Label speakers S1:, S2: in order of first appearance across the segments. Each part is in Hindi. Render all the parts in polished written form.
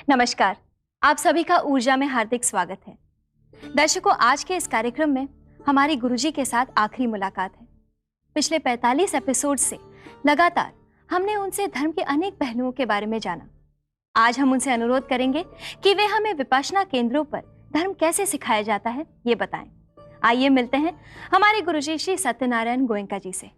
S1: नमस्कार। आप सभी का ऊर्जा में हार्दिक स्वागत है। दर्शकों, आज के इस कार्यक्रम में हमारी गुरुजी के साथ आखिरी मुलाकात है। पिछले 45 एपिसोड से लगातार हमने उनसे धर्म के अनेक पहलुओं के बारे में जाना। आज हम उनसे अनुरोध करेंगे कि वे हमें विपश्यना केंद्रों पर धर्म कैसे सिखाया जाता है ये बताएं। आइए मिलते हैं हमारे गुरुजी श्री सत्यनारायण गोयनका जी से।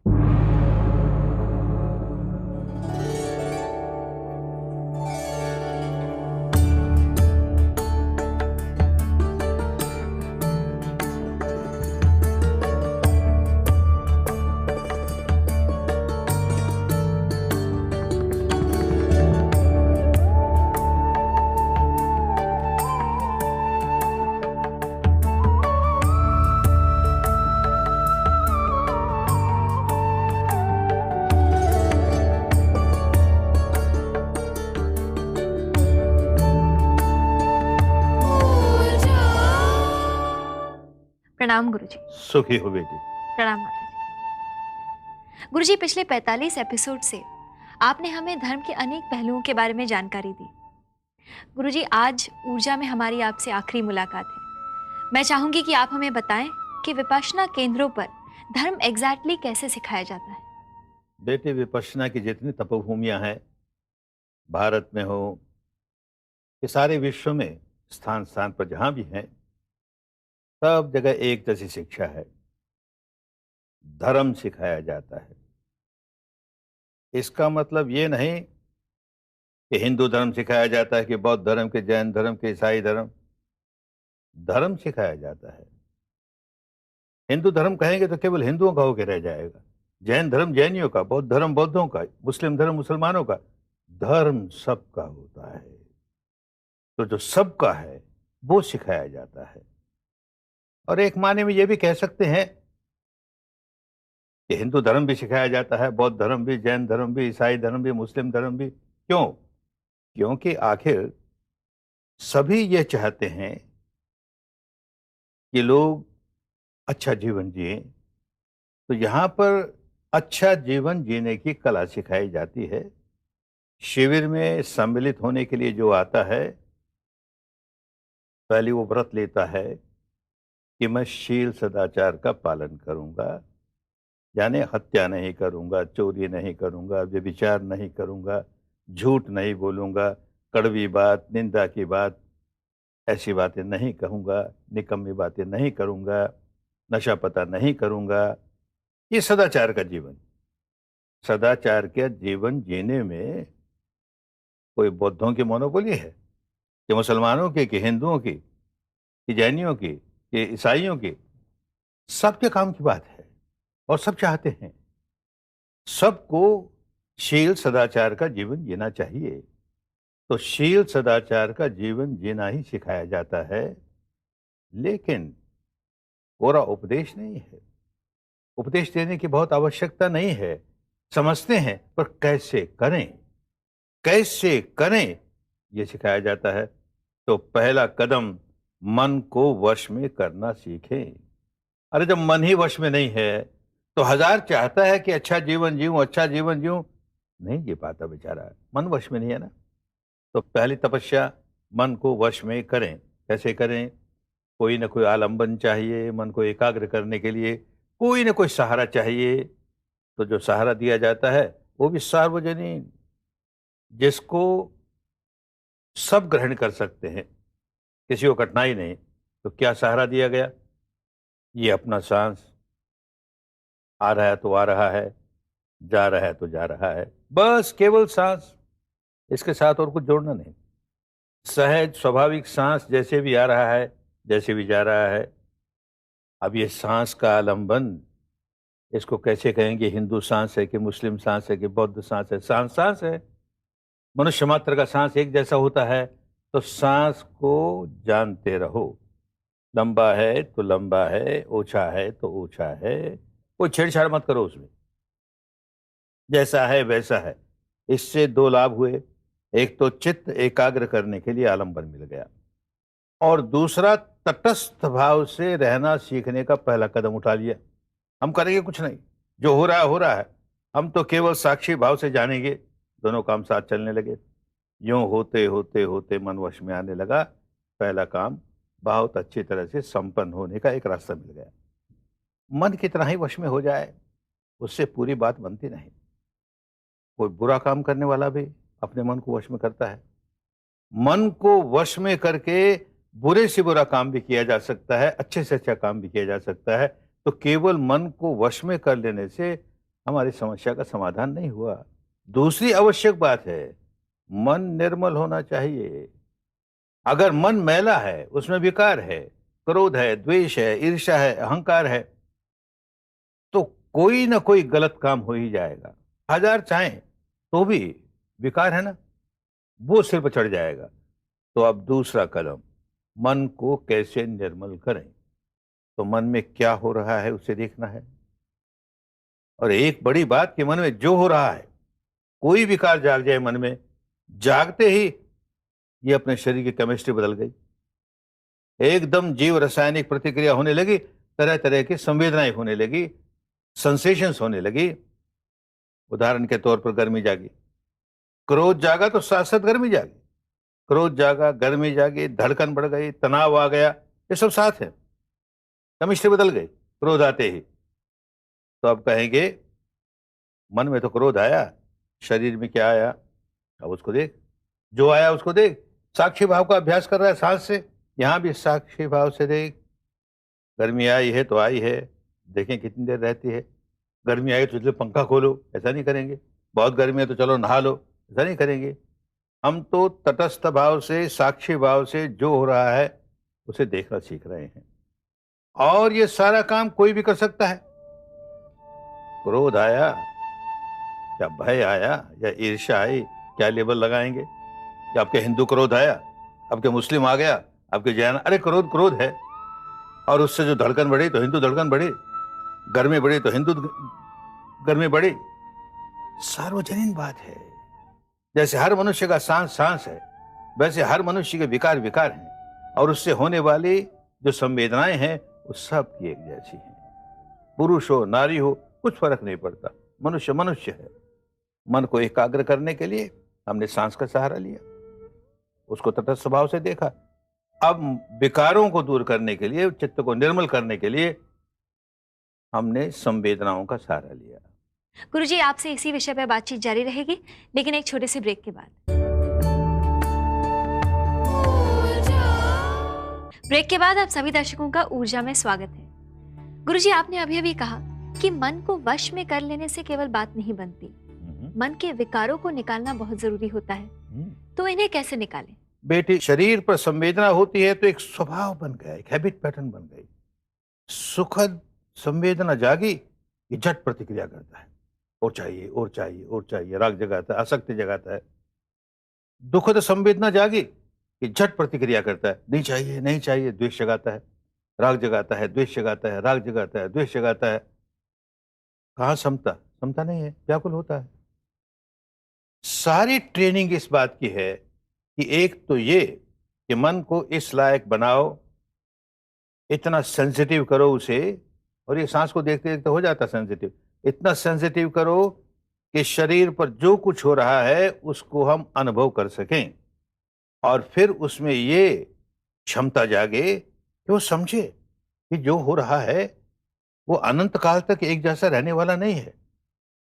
S1: प्रणाम गुरुजी।
S2: सुखी हो बेटी।
S1: प्रणाम माता जी। गुरुजी, पिछले 45 एपिसोड से आपने हमें धर्म के अनेक पहलुओं के बारे में जानकारी दी। गुरुजी, आज ऊर्जा में हमारी आपसे आखिरी मुलाकात है। मैं चाहूंगी कि आप हमें बताएं कि विपश्यना केंद्रों पर धर्म एग्जैक्टली कैसे सिखाया जाता है।
S2: बेटे, विपश्यना की जितनी तपोभूमियां हैं, भारत में हो कि सारे विश्व में, स्थान स्थान पर जहां भी हैं, सब जगह एक जैसी शिक्षा है। धर्म सिखाया जाता है। इसका मतलब ये नहीं कि हिंदू धर्म सिखाया जाता है कि बौद्ध धर्म के, जैन धर्म के, ईसाई धर्म। धर्म सिखाया जाता है। हिंदू धर्म कहेंगे तो केवल हिंदुओं का होकर रह जाएगा। जैन धर्म जैनियों का, बौद्ध धर्म बौद्धों का, मुस्लिम धर्म मुसलमानों का। धर्म सबका होता है। तो जो सबका है वो सिखाया जाता है। और एक माने में ये भी कह सकते हैं कि हिंदू धर्म भी सिखाया जाता है, बौद्ध धर्म भी, जैन धर्म भी, ईसाई धर्म भी, मुस्लिम धर्म भी। क्यों? क्योंकि आखिर सभी ये चाहते हैं कि लोग अच्छा जीवन जिए। तो यहां पर अच्छा जीवन जीने की कला सिखाई जाती है। शिविर में सम्मिलित होने के लिए जो आता है, पहले वो व्रत लेता है कि मैं शील सदाचार का पालन करूंगा, यानी हत्या नहीं करूंगा, चोरी नहीं करूंगा, व्यभिचार नहीं करूंगा, झूठ नहीं बोलूंगा, कड़वी बात, निंदा की बात, ऐसी बातें नहीं कहूंगा, निकम्मी बातें नहीं करूंगा, नशा पता नहीं करूंगा। ये सदाचार का जीवन। सदाचार के जीवन जीने में कोई बौद्धों की मोनोपोली है कि मुसलमानों की, कि हिंदुओं की, कि जैनियों की, कि ईसाइयों की? सबके काम की बात है और सब चाहते हैं। सबको शील सदाचार का जीवन जीना चाहिए। तो शील सदाचार का जीवन जीना ही सिखाया जाता है। लेकिन पूरा उपदेश नहीं है। उपदेश देने की बहुत आवश्यकता नहीं है। समझते हैं, पर कैसे करें, कैसे करें, यह सिखाया जाता है। तो पहला कदम, मन को वश में करना सीखें। अरे जब मन ही वश में नहीं है तो हजार चाहता है कि अच्छा जीवन जीऊं, अच्छा जीवन जीऊं, नहीं जी पाता बेचारा, मन वश में नहीं है ना। तो पहली तपस्या, मन को वश में करें। कैसे करें? कोई ना कोई आलंबन चाहिए। मन को एकाग्र करने के लिए कोई ना कोई सहारा चाहिए। तो जो सहारा दिया जाता है वो भी सार्वजनिक, जिसको सब ग्रहण कर सकते हैं, किसी को कठिनाई नहीं। तो क्या सहारा दिया गया? ये अपना सांस। आ रहा है तो आ रहा है, जा रहा है तो जा रहा है, बस केवल सांस। इसके साथ और कुछ जोड़ना नहीं। सहज स्वाभाविक सांस जैसे भी आ रहा है, जैसे भी जा रहा है। अब ये सांस का आलंबन, इसको कैसे कहेंगे? हिंदू सांस है कि मुस्लिम सांस है कि बौद्ध सांस है? सांस सांस है। मनुष्य मात्र का सांस एक जैसा होता है। तो सांस को जानते रहो। लंबा है तो लंबा है, ओछा है तो ओछा है। कोई छेड़छाड़ मत करो उसमें। जैसा है वैसा है। इससे दो लाभ हुए। एक तो चित्त एकाग्र करने के लिए आलंबन मिल गया, और दूसरा तटस्थ भाव से रहना सीखने का पहला कदम उठा लिया। हम करेंगे कुछ नहीं, जो हो रहा है हो रहा है। हम तो केवल साक्षी भाव से जानेंगे। दोनों काम साथ चलने लगे। यूं होते होते होते मन वश में आने लगा। पहला काम बहुत अच्छी तरह से संपन्न होने का एक रास्ता मिल गया। मन कितना ही वश में हो जाए, उससे पूरी बात बनती नहीं। कोई बुरा काम करने वाला भी अपने मन को वश में करता है। मन को वश में करके बुरे से बुरा काम भी किया जा सकता है, अच्छे से अच्छा काम भी किया जा सकता है। तो केवल मन को वश में कर लेने से हमारी समस्या का समाधान नहीं हुआ। दूसरी आवश्यक बात है, मन निर्मल होना चाहिए। अगर मन मैला है, उसमें विकार है, क्रोध है, द्वेष है, ईर्ष्या है, अहंकार है, तो कोई ना कोई गलत काम हो ही जाएगा। हजार चाहें तो भी विकार है ना, वो सिर पर चढ़ जाएगा। तो अब दूसरा कदम, मन को कैसे निर्मल करें। तो मन में क्या हो रहा है उसे देखना है। और एक बड़ी बात कि मन में जो हो रहा है, कोई विकार जाग जाए मन में, जागते ही ये अपने शरीर की केमिस्ट्री बदल गई। एकदम जीव रासायनिक प्रतिक्रिया होने लगी, तरह तरह की संवेदनाएं होने लगी, सेंसेशंस होने लगी। उदाहरण के तौर पर गर्मी जागी, क्रोध जागा तो साथ साथ गर्मी जागी। क्रोध जागा, गर्मी जागी, धड़कन बढ़ गई, तनाव आ गया, ये सब साथ है। केमिस्ट्री बदल गई क्रोध आते ही। तो अब कहेंगे मन में तो क्रोध आया, शरीर में क्या आया, अब उसको देख। जो आया उसको देख। साक्षी भाव का अभ्यास कर रहा है सांस से, यहां भी साक्षी भाव से देख। गर्मी आई है तो आई है, देखें कितनी देर रहती है। गर्मी आई तो चलो पंखा खोलो, ऐसा नहीं करेंगे। बहुत गर्मी है तो चलो नहा लो, ऐसा नहीं करेंगे। हम तो तटस्थ भाव से, साक्षी भाव से जो हो रहा है उसे देखना सीख रहे हैं। और ये सारा काम कोई भी कर सकता है। क्रोध आया या भय आया या ईर्ष्या आई, क्या लेबल लगाएंगे। या आपके हिंदू क्रोध आया, आपके मुस्लिम आ गया, आपके जैन, अरे क्रोध क्रोध है। और उससे जो धड़कन बढ़ी तो हिंदू धड़कन बढ़ी, गर्मी बढ़ी तो हिंदू गर्मी बढ़ी। सार्वजनीन बात है। जैसे हर मनुष्य का सांस सांस है, वैसे हर मनुष्य के विकार विकार हैं। और उससे होने वाली जो संवेदनाएं हैं वो सब की एक जैसी हैं। पुरुष हो नारी हो कुछ फर्क नहीं पड़ता, मनुष्य मनुष्य है। मन को एकाग्र करने के लिए हमने सांस का सहारा लिया, उसको तटस्थ स्वभाव से देखा। अब विकारों को दूर करने के लिए, चित्त को निर्मल करने के लिए हमने संवेदनाओं का सहारा लिया।
S1: गुरुजी, आपसे इसी विषय पर बातचीत जारी रहेगी, लेकिन एक छोटे से ब्रेक के बाद। ब्रेक के बाद आप सभी दर्शकों का ऊर्जा में स्वागत है। गुरुजी, आपने अभी अभी कहा कि मन को वश में कर लेने से केवल बात नहीं बनती, मन के विकारों को निकालना बहुत जरूरी होता है। तो इन्हें कैसे निकालें?
S2: बेटी, शरीर पर संवेदना होती है तो एक स्वभाव बन गया, एक हैबिट पैटर्न बन गई। सुखद संवेदना जागी, ये झट प्रतिक्रिया करता है, और चाहिए और चाहिए और चाहिए, राग जगाता है, आसक्ति जगाता है। दुखद संवेदना जागी कि झट प्रतिक्रिया करता है, नहीं चाहिए नहीं चाहिए, द्वेष जगाता है, राग जगाता है, द्वेष जगाता है, राग जगाता है, द्वेष जगाता है। कहाँ समता, समता नहीं है, व्याकुल होता है। सारी ट्रेनिंग इस बात की है कि एक तो ये कि मन को इस लायक बनाओ, इतना सेंसिटिव करो उसे। और ये सांस को देखते देखते हो जाता सेंसिटिव। इतना सेंसिटिव करो कि शरीर पर जो कुछ हो रहा है उसको हम अनुभव कर सकें। और फिर उसमें ये क्षमता जागे कि वो समझे कि जो हो रहा है वो अनंत काल तक एक जैसा रहने वाला नहीं है।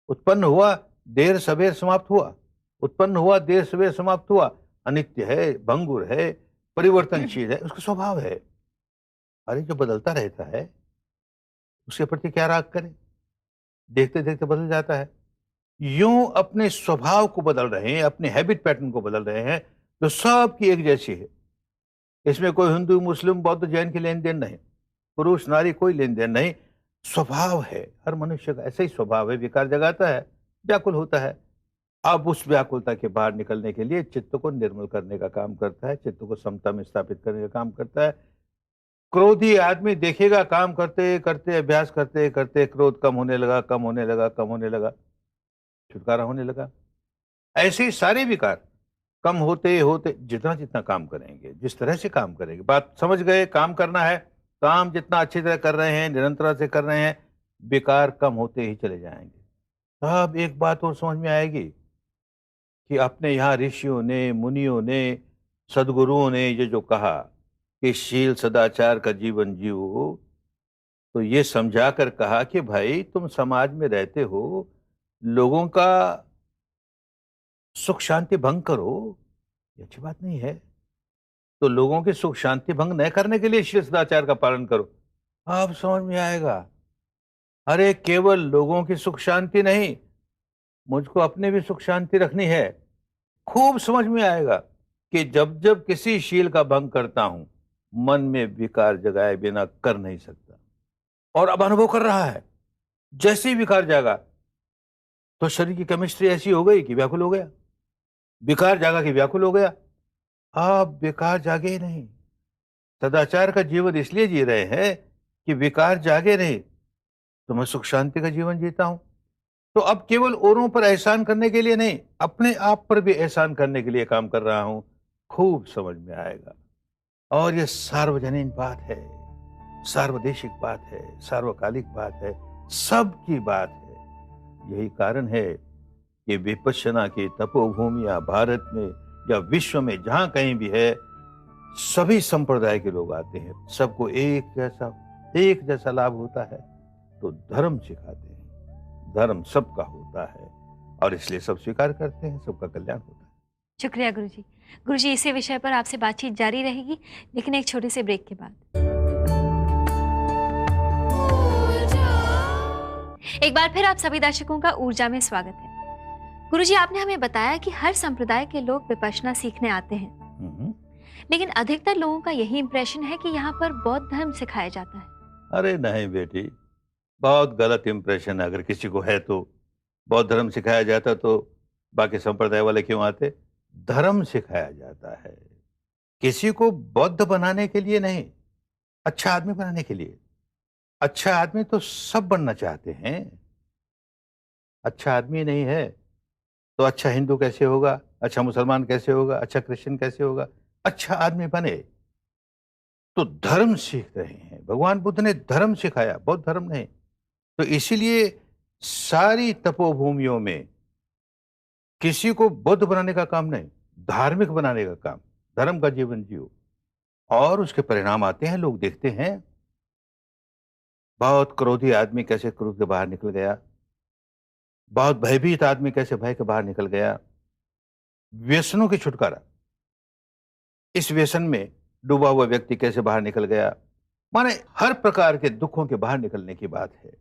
S2: उत्पन्न हुआ, देर सवेर समाप्त हुआ, उत्पन्न हुआ, देर सवेर समाप्त हुआ, अनित्य है, भंगुर है, परिवर्तनशील है, उसका स्वभाव है। अरे जो बदलता रहता है उसके प्रति क्या राग करें, देखते देखते बदल जाता है। यूं अपने स्वभाव को बदल रहे हैं, अपने हैबिट पैटर्न को बदल रहे हैं, जो सबकी एक जैसी है। इसमें कोई हिंदू मुस्लिम बौद्ध जैन की लेन देन नहीं, पुरुष नारी कोई लेन देन नहीं। स्वभाव है, हर मनुष्य का ऐसा ही स्वभाव है, विकार जगाता है, व्याकुल होता है। अब उस व्याकुलता के बाहर निकलने के लिए चित्त को निर्मल करने का काम करता है, चित्त को समता में स्थापित करने का काम करता है। क्रोधी आदमी देखेगा, काम करते करते, अभ्यास करते करते क्रोध कम होने लगा, कम होने लगा, कम होने लगा, छुटकारा होने लगा। ऐसे ही सारे विकार कम होते होते, जितना जितना काम करेंगे, जिस तरह से काम करेंगे, बात समझ गए, काम करना है, काम जितना अच्छी तरह कर रहे हैं, निरंतरता से कर रहे हैं, विकार कम होते ही चले जाएंगे। तब एक बात और समझ में आएगी कि अपने यहाँ ऋषियों ने, मुनियों ने, सद्गुरुओं ने ये जो कहा कि शील सदाचार का जीवन जियो, तो ये समझा कर कहा कि भाई तुम समाज में रहते हो, लोगों का सुख शांति भंग करो, ये अच्छी बात नहीं है। तो लोगों की सुख शांति भंग न करने के लिए शील सदाचार का पालन करो। अब समझ में आएगा, अरे केवल लोगों की सुख शांति नहीं, मुझको अपने भी सुख शांति रखनी है। खूब समझ में आएगा कि जब जब किसी शील का भंग करता हूं, मन में विकार जगाए बिना कर नहीं सकता। और अब अनुभव कर रहा है, जैसे ही विकार जागा तो शरीर की केमिस्ट्री ऐसी हो गई कि व्याकुल हो गया, विकार जागा कि व्याकुल हो गया। अब विकार जागे ही नहीं। सदाचार का जीवन इसलिए जी रहे हैं कि विकार जागे नहीं, तो मैं सुख शांति का जीवन जीता हूं। तो अब केवल औरों पर एहसान करने के लिए नहीं, अपने आप पर भी एहसान करने के लिए काम कर रहा हूं। खूब समझ में आएगा। और ये सार्वजनिक बात है, सार्वदेशिक बात है, सार्वकालिक बात है, सबकी बात है। यही कारण है कि विपश्यना की तपोभूमियां भारत में या विश्व में जहां कहीं भी है, सभी संप्रदाय के लोग आते हैं, सबको एक जैसा लाभ होता है। तो धर्म सिखाते हैं, धर्म सबका होता है और इसलिए सब स्वीकार करते हैं, सबका कल्याण होता है।
S1: शुक्रिया गुरुजी। गुरुजी, इसी विषय पर आपसे बातचीत जारी रहेगी, लेकिन एक छोटे से ब्रेक के बाद। एक बार फिर आप सभी दर्शकों का ऊर्जा में स्वागत है। गुरुजी, आपने हमें बताया कि हर संप्रदाय के लोग विपश्यना सीखने आते हैं, लेकिन अधिकतर लोगों का यही इंप्रेशन है कि यहाँ पर बौद्ध धर्म सिखाया जाता है।
S2: अरे नहीं बेटी, बहुत गलत इंप्रेशन है। अगर किसी को है तो बौद्ध धर्म सिखाया जाता तो बाकी संप्रदाय वाले क्यों आते? धर्म सिखाया जाता है किसी को बौद्ध बनाने के लिए नहीं, अच्छा आदमी बनाने के लिए। अच्छा आदमी तो सब बनना चाहते हैं। अच्छा आदमी नहीं है तो अच्छा हिंदू कैसे होगा, अच्छा मुसलमान कैसे होगा, अच्छा क्रिश्चियन कैसे होगा? अच्छा आदमी बने। तो धर्म सीख रहे हैं, भगवान बुद्ध ने धर्म सिखाया, बौद्ध धर्म नहीं। तो इसीलिए सारी तपोभूमियों में किसी को बुद्ध बनाने का काम नहीं, धार्मिक बनाने का काम। धर्म का जीवन जियो और उसके परिणाम आते हैं, लोग देखते हैं। बहुत क्रोधी आदमी कैसे क्रोध के बाहर निकल गया, बहुत भयभीत आदमी कैसे भय के बाहर निकल गया। व्यसनों की छुटकारा, इस व्यसन में डूबा हुआ व्यक्ति कैसे बाहर निकल गया। माने हर प्रकार के दुखों के बाहर निकलने की बात है।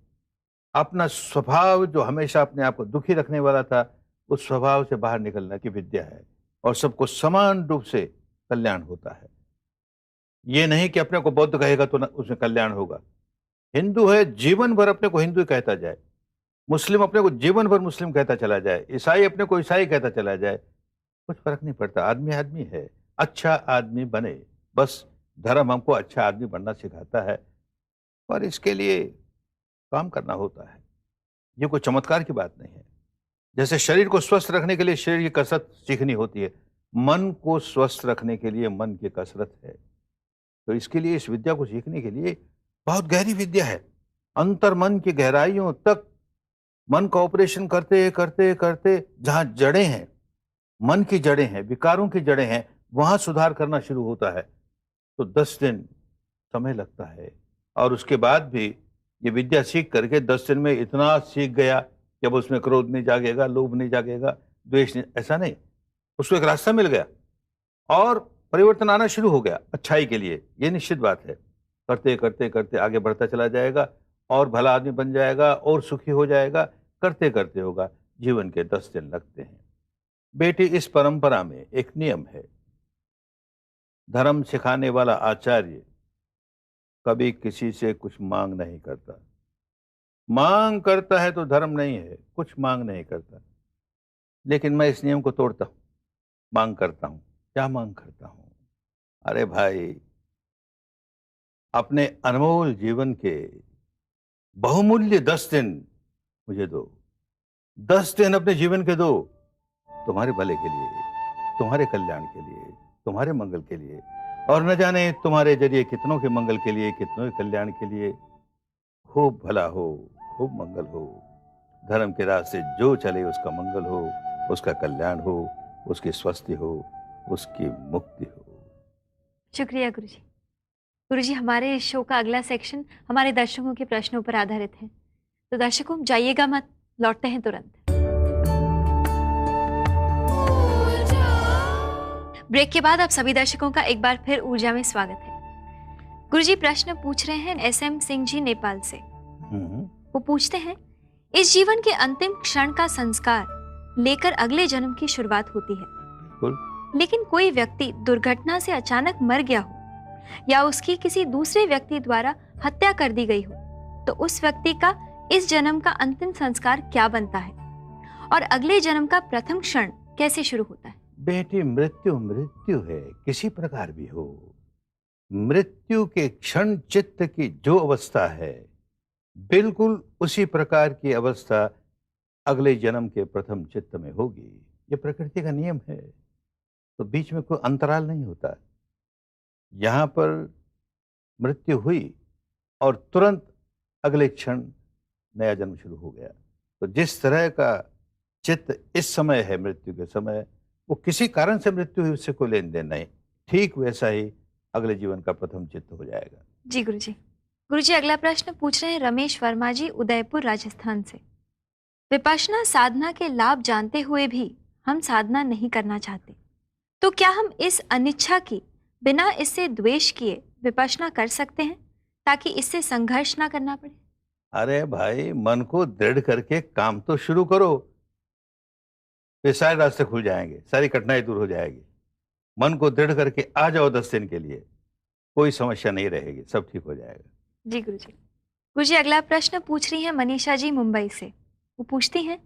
S2: अपना स्वभाव जो हमेशा अपने आप को दुखी रखने वाला था, उस स्वभाव से बाहर निकलने की विद्या है और सबको समान रूप से कल्याण होता है। ये नहीं कि अपने को बौद्ध कहेगा तो उसमें कल्याण होगा। हिंदू है, जीवन भर अपने को हिंदू कहता जाए, मुस्लिम अपने को जीवन भर मुस्लिम कहता चला जाए, ईसाई अपने को ईसाई कहता चला जाए, कुछ फर्क नहीं पड़ता। आदमी आदमी है, अच्छा आदमी बने। बस धर्म हमको अच्छा आदमी बनना सिखाता है और इसके लिए काम करना होता है। ये कोई चमत्कार की बात नहीं है। जैसे शरीर को स्वस्थ रखने के लिए शरीर की कसरत सीखनी होती है, मन को स्वस्थ रखने के लिए मन की कसरत है। तो इसके लिए, इस विद्या को सीखने के लिए बहुत गहरी विद्या है। अंतर मन की गहराइयों तक मन का ऑपरेशन करते करते करते जहां जड़ें हैं, मन की जड़ें हैं, विकारों की जड़ें हैं, वहां सुधार करना शुरू होता है। तो 10 दिन समय लगता है और उसके बाद भी ये विद्या सीख करके 10 दिन में इतना सीख गया कि अब उसमें क्रोध नहीं जागेगा, लोभ नहीं जागेगा, द्वेष नहीं, ऐसा नहीं। उसको एक रास्ता मिल गया और परिवर्तन आना शुरू हो गया अच्छाई के लिए। ये निश्चित बात है। करते करते करते आगे बढ़ता चला जाएगा और भला आदमी बन जाएगा और सुखी हो जाएगा। करते करते होगा। जीवन के 10 दिन लगते हैं। बेटी, इस परंपरा में एक नियम है, धर्म सिखाने वाला आचार्य कभी किसी से कुछ मांग नहीं करता। मांग करता है तो धर्म नहीं है, कुछ मांग नहीं करता। लेकिन मैं इस नियम को तोड़ता हूं, मांग करता हूं। क्या मांग करता हूं? अरे भाई, अपने अनमोल जीवन के बहुमूल्य 10 दिन मुझे दो। 10 दिन अपने जीवन के दो, तुम्हारे भले के लिए, तुम्हारे कल्याण के लिए, तुम्हारे मंगल के लिए। और न जाने तुम्हारे जरिए कितनों के मंगल के लिए, कितनों के कल्याण के लिए। खूब भला हो, खूब मंगल हो। धर्म के रास्ते जो चले उसका मंगल हो, उसका कल्याण हो, उसकी स्वस्थि हो, उसकी मुक्ति हो।
S1: शुक्रिया गुरुजी। गुरुजी, हमारे इस शो का अगला सेक्शन हमारे दर्शकों के प्रश्नों पर आधारित है, तो दर्शकों जाइएगा मत, लौटते हैं तुरंत। ब्रेक के बाद आप सभी दर्शकों का एक बार फिर ऊर्जा में स्वागत है। गुरुजी प्रश्न पूछ रहे हैं SM सिंह जी नेपाल से। वो पूछते हैं, इस जीवन के अंतिम क्षण का संस्कार लेकर अगले जन्म की शुरुआत होती है, लेकिन कोई व्यक्ति दुर्घटना से अचानक मर गया हो या उसकी किसी दूसरे व्यक्ति द्वारा हत्या कर दी गई हो, तो उस व्यक्ति का इस जन्म का अंतिम संस्कार क्या बनता है और अगले जन्म का प्रथम क्षण कैसे शुरू होता है?
S2: बेटी, मृत्यु मृत्यु है, किसी प्रकार भी हो। मृत्यु के क्षण चित्त की जो अवस्था है, बिल्कुल उसी प्रकार की अवस्था अगले जन्म के प्रथम चित्त में होगी। ये प्रकृति का नियम है, तो बीच में कोई अंतराल नहीं होता। यहाँ पर मृत्यु हुई और तुरंत अगले क्षण नया जन्म शुरू हो गया। तो जिस तरह का चित्त इस समय है, मृत्यु के समय, वो किसी कारण से मृत्यु हुई, उससे कोई लेन देन नहीं, ठीक वैसा ही अगले जीवन का प्रथम चित्त हो जाएगा।
S1: जी गुरुजी। गुरुजी अगला प्रश्न पूछ रहे हैं रमेश वर्मा जी, उदयपुर राजस्थान से। विपश्यना साधना के लाभ जानते हुए भी हम साधना नहीं करना चाहते, तो क्या हम इस अनिच्छा की बिना इससे द्वेष किए विपश्यना कर सकते हैं, ताकि इससे संघर्ष ना करना पड़े?
S2: अरे भाई, मन को दृढ़ करके काम तो शुरू करो, फिर सारे रास्ते खुल जाएंगे, सारी कठिनाई दूर हो जाएगी। मन को दृढ़ करके आ जाओ 10 दिन के लिए, कोई समस्या नहीं रहेगी, सब ठीक हो जाएगा।
S1: जी गुरुजी। गुरुजी अगला प्रश्न पूछ रही हैं मनीषा जी, मुंबई से। वो पूछती हैं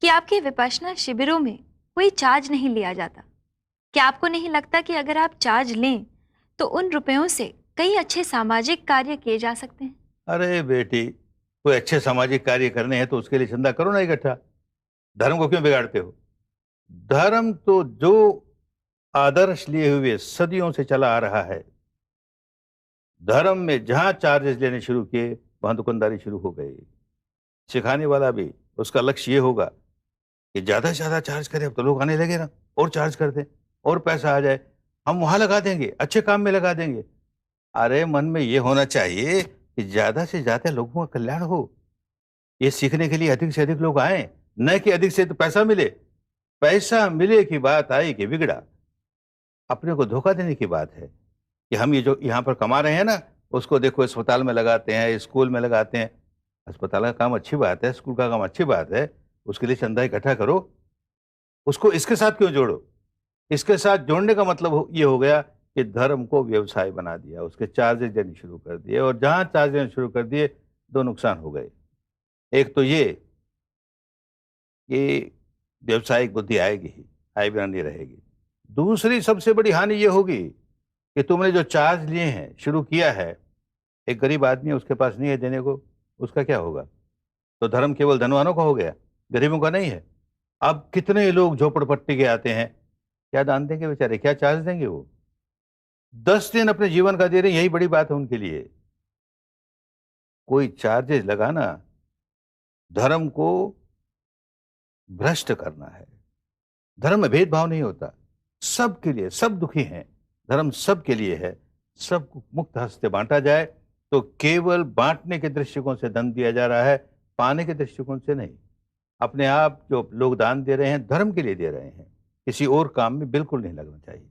S1: कि आपके विपश्यना शिविरों में कोई चार्ज नहीं लिया जाता, क्या आपको नहीं लगता कि अगर आप चार्ज लें तो उन रुपयों से कई अच्छे सामाजिक कार्य किए जा सकते हैं?
S2: अरे बेटी, कोई अच्छे सामाजिक कार्य करने हैं तो उसके लिए चंदा करो ना इकट्ठा। धर्म को क्यों बिगाड़ते हो? धर्म तो जो आदर्श लिए हुए सदियों से चला आ रहा है, धर्म में जहां चार्जेस लेने शुरू किए वहां दुकानदारी शुरू हो गई। सिखाने वाला भी उसका लक्ष्य ये होगा कि ज्यादा से ज्यादा चार्ज करें, अब तो लोग आने लगे ना, और चार्ज कर दें और पैसा आ जाए, हम वहां लगा देंगे, अच्छे काम में लगा देंगे। अरे मन में ये होना चाहिए कि ज्यादा से ज्यादा लोगों का कल्याण हो, ये सीखने के लिए अधिक से अधिक लोग आए, न कि अधिक से तो पैसा मिले। पैसा मिले की बात आई कि बिगड़ा। अपने को धोखा देने की बात है कि हम ये जो यहाँ पर कमा रहे हैं ना, उसको देखो अस्पताल में लगाते हैं, स्कूल में लगाते हैं। अस्पताल का काम अच्छी बात है, स्कूल का काम अच्छी बात है, उसके लिए चंदा इकट्ठा करो, उसको इसके साथ क्यों जोड़ो? इसके साथ जोड़ने का मतलब ये हो गया कि धर्म को व्यवसाय बना दिया, उसके चार्जेस देने शुरू कर दिए, और जहां चार्ज देने शुरू कर दिए दो नुकसान हो गए। एक तो ये कि व्यवसायिक बुद्धि आएगी ही, आए बिना नहीं रहेगी। दूसरी सबसे बड़ी हानि ये होगी कि तुमने जो चार्ज लिए हैं, शुरू किया है, एक गरीब आदमी है, उसके पास नहीं है देने को, उसका क्या होगा? तो धर्म केवल धनवानों का हो गया, गरीबों का नहीं है। अब कितने लोग झोपड़पट्टी के आते हैं, क्या दान देंगे बेचारे, क्या चार्ज देंगे? वो 10 दिन अपने जीवन का दे रहे हैं, यही बड़ी बात है उनके लिए। कोई चार्जेस लगाना धर्म को भ्रष्ट करना है। धर्म में भेदभाव नहीं होता, सबके लिए, सब दुखी हैं, धर्म सबके लिए है। सबको मुक्त हस्ते बांटा जाए तो केवल बांटने के दृष्टिकोण से धन दिया जा रहा है, पाने के दृष्टिकोण से नहीं। अपने आप जो लोग दान दे रहे हैं, धर्म के लिए दे रहे हैं, किसी और काम में बिल्कुल नहीं लगना चाहिए।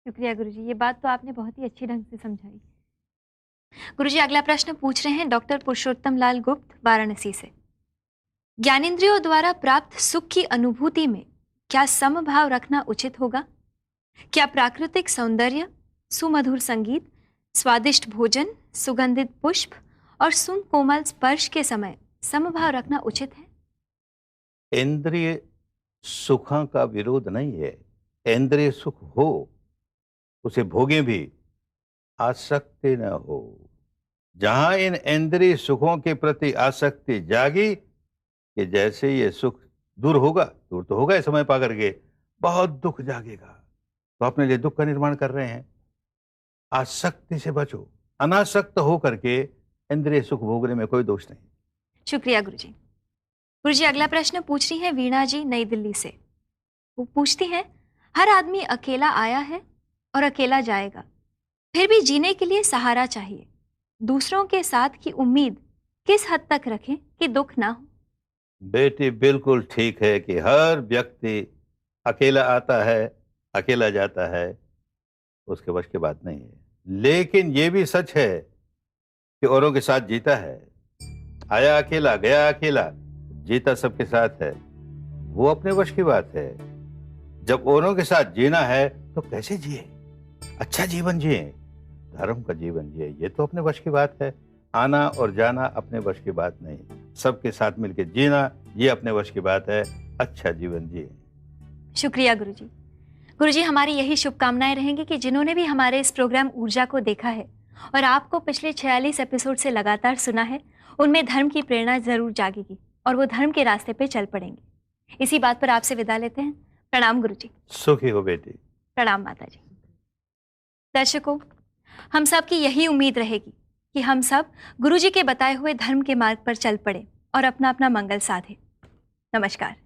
S1: शुक्रिया गुरुजी, ये बात तो आपने बहुत ही अच्छी ढंग से समझाई। गुरुजी अगला प्रश्न पूछ रहे हैं डॉक्टर पुरुषोत्तम लाल गुप्त, वाराणसी से। ज्ञानेंद्रियों द्वारा प्राप्त सुख की अनुभूति में क्या समभाव रखना उचित होगा? क्या प्राकृतिक सौंदर्य, सुमधुर संगीत, स्वादिष्ट भोजन, सुगंधित पुष्प और सुन कोमल स्पर्श के समय समभाव रखना उचित है?
S2: इंद्रिय सुखों का विरोध नहीं है। इंद्रिय सुख हो, उसे भोगे भी, आसक्ति न हो। जहां इन इंद्रिय सुखों के प्रति आसक्ति जागी कि जैसे ये सुख दूर होगा, दूर तो होगा समय पा करके, बहुत दुख जागेगा, तो अपने लिए दुख का निर्माण कर रहे हैं। आसक्ति से बचो, अनासक्त हो करके इंद्रिय सुख भोगने में कोई दोष नहीं।
S1: शुक्रिया गुरुजी। गुरुजी, अगला प्रश्न पूछ रही है वीणा जी नई दिल्ली से। वो पूछती हैं, हर आदमी अकेला आया है और अकेला जाएगा, फिर भी जीने के लिए सहारा चाहिए। दूसरों के साथ की उम्मीद किस हद तक रखें कि दुख ना हो?
S2: बेटी बिल्कुल ठीक है कि हर व्यक्ति अकेला आता है, अकेला जाता है, उसके वश की बात नहीं है। लेकिन ये भी सच है कि औरों के साथ जीता है। आया अकेला, गया अकेला, जीता सबके साथ है। वो अपने वश की बात है। जब औरों के साथ जीना है तो कैसे जिए? अच्छा जीवन जिए, धर्म का जीवन जिए, ये तो अपने वश की बात है। आना और जाना अपने वश की बात नहीं, सबके साथ मिलकर जीना ये अपने वश की बात है। अच्छा जीवन जिए।
S1: शुक्रिया गुरुजी। गुरुजी, हमारी यही शुभकामनाएं रहेंगी कि जिन्होंने भी हमारे इस प्रोग्राम ऊर्जा को देखा है और आपको पिछले 46 एपिसोड से लगातार सुना है, उनमें धर्म की प्रेरणा जरूर जागेगी और वो धर्म के रास्ते पे चल पड़ेंगे। इसी बात पर आपसे विदा लेते हैं। प्रणाम गुरुजी।
S2: सुखी हो बेटी।
S1: प्रणाम माता जी। दर्शकों, हम सब की यही उम्मीद रहेगी कि हम सब गुरुजी के बताए हुए धर्म के मार्ग पर चल पड़े और अपना अपना मंगल साधे। नमस्कार।